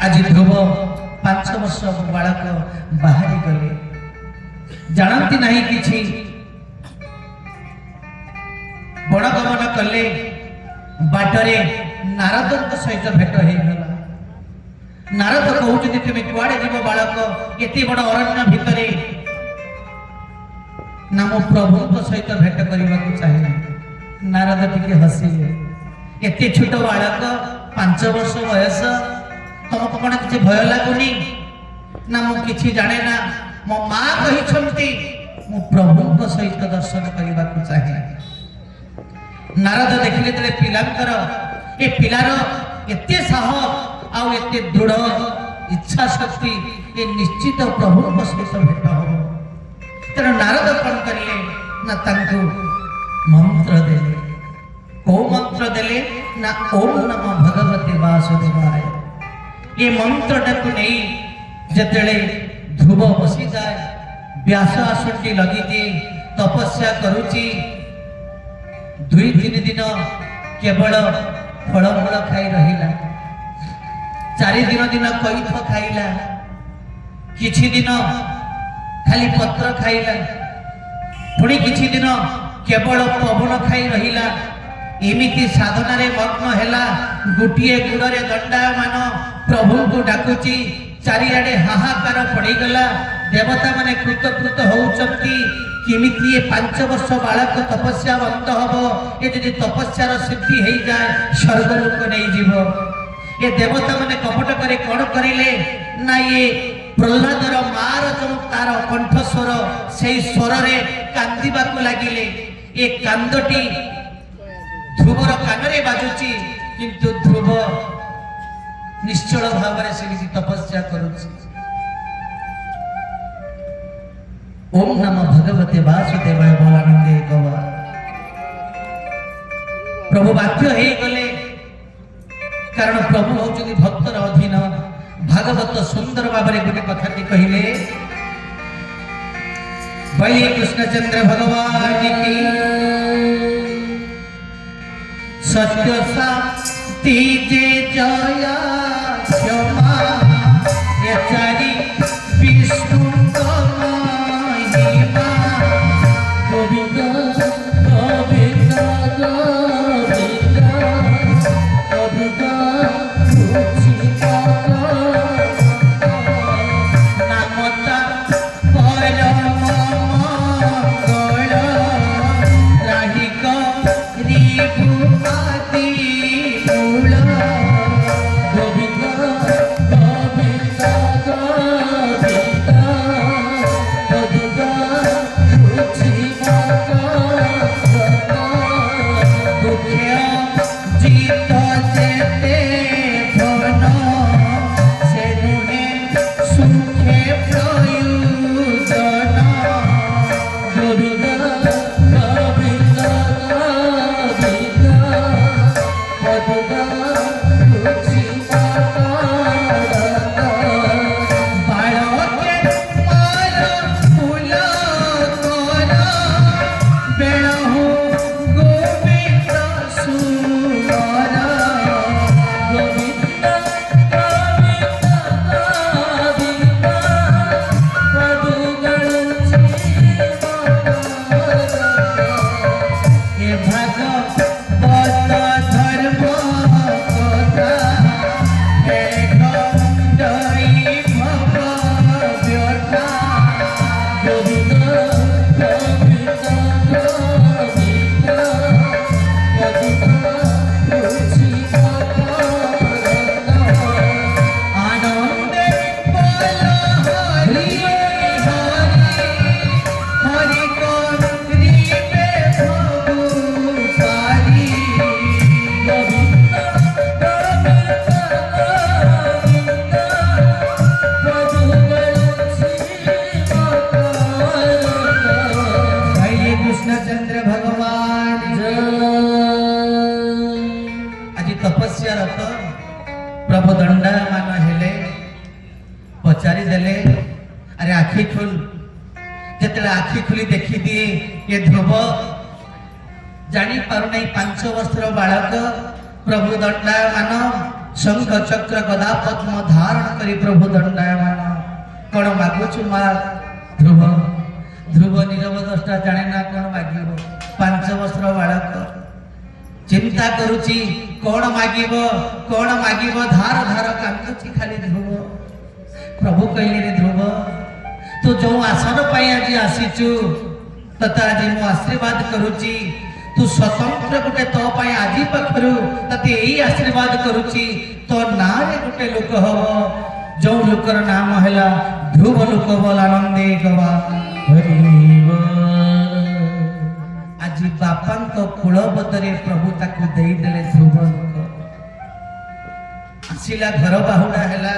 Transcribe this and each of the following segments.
आज ध्रुव 5 वर्ष बालक बाहरी गले जानती नहीं किछि बड़ गमन कले बाटरे नारद सहित भेट हो गला। नारद कहते तुम कुआड़े जीव बालक एत बड़ अरण्य भितर ना मो प्रभु सहित भेट करने को चाहिए। नारद टिके हसिले एत छोट बालक 5 वर्ष बयस तुमको कौन किसी भय लगुनि ना मु किसी जाने ना मो माँ कही मु प्रभु सहित दर्शन करने को चाहिए। नारद देखिले तेरे पिलांकर ए पिलार एते साहस आउ एते दृढ़ इच्छा शक्ति ए निश्चित प्रभु सहित भेट हो। तेणु नारद कौन करें ना तांको मंत्र देले। को मंत्र देले ना ओम नमो भगवते वासुदेवाय। ये मंत्र टाकू नहीं जिते ध्रुव बसी जाए व्यास आसनटी लगी दिए तपस्या करुची 2-3 दिन केवल फलमूल खाई रहिला। 4 दिन कैथ खाइला किछि दिन खाली पत्र खाइला पुणी किछि दिन केवल पवन खाई रहिला। एमिति साधना रे मग्न हेला गोटिए गुड़े दंडायमान प्रभु को डाकुची। चारिआडे हाहाकार पड़गला। देवता माने कृतकृत होउचंती किमिति 5 वर्ष बालक तपस्या बंद हम। ये यदि तपस्यार सिद्धि हो जाए स्वर्ग लोक नहीं जीव। ये देवता माने कपट करे कौन करिले ना ये प्रहलादर मार जो तार कंठस्वर से स्वर रे कांदिबा को लागिले। ये कांदटी ध्रुवर कानरे बाजुची किंतु ध्रुव निश्चल भाव से किसी तपस्या करुची। ओम नमो भगवते वासुदेवाय बोलानंदे गवा। प्रभु बाध्य हो गले कारण प्रभु होचुनी भक्तर अधीन। भागवत सुंदर भाव में गोटे कथाटी कहले बलि कृष्णचंद्र भगवान की सत्य शांति जे जया क्षमा ये चारि विष्णु प्रभु दंडायमान हेले पचारि देले अरे आखि खोल। जिते आखि खोली देखी दिए ये ध्रुव जानी पारु नहीं 5 वर्षर बालक प्रभु दंडायमान शंख चक्र गदा पद्म धारण करी प्रभु दंडायमान कौन मागुचु मा ध्रुव ध्रुव नीरव दृष्टा जाने ना कौन मागिब 5 वर्षर बालक चिंता करुची कौन मागिब धार धार कांदुची खाली ध्रुव प्रभु कहले रे ध्रुव तू जो आसन पाई आज आसीचु तथा आज मु आशीर्वाद करुची तू स्वतंत्र गुटे तो पाई आज पाखरु तते एई आशीर्वाद करुची तो ना रे गुटे लोक हबो जो लोकर नाम हैला ध्रुव लोक बोल आनंदे गवा हरिव आज बापन को कुलबदरे प्रभु ताकू देई देले ध्रुव लोक आसिला घर बाहुडा हैला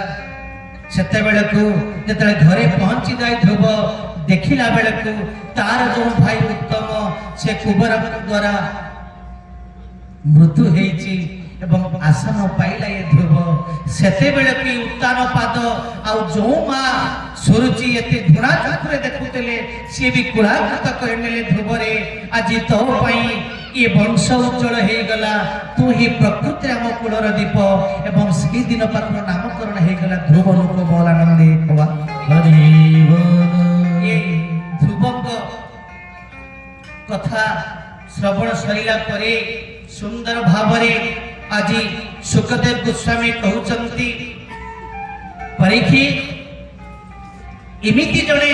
सेते बेलकू जेतले घरे पहुंची जाय ध्रुव देखिला बेलकू तार जो भाई उत्तम से कुबर द्वारा मृत्यु हेची एवं आसन पाइला ये ध्रुव सेते बेलकी उत्तान पाद आ जो मां सुरुचि एते धुणा चक्रे देखुतले से भी कुलाकृत करनेले ध्रुव रे आज तो पई ये वंश उज्जवल हे गला तू ही प्रकृति आम कुलर दीप एवं से दिन पात्र नामकरण हे गला ध्रुव लोक बोल आनंदे कवा हरिव ये ध्रुवंग कथा श्रवण सरिला परे सुंदर भावरे आज सुखदेव गोस्वामी कहउचंती परीक्षित इमिति जणे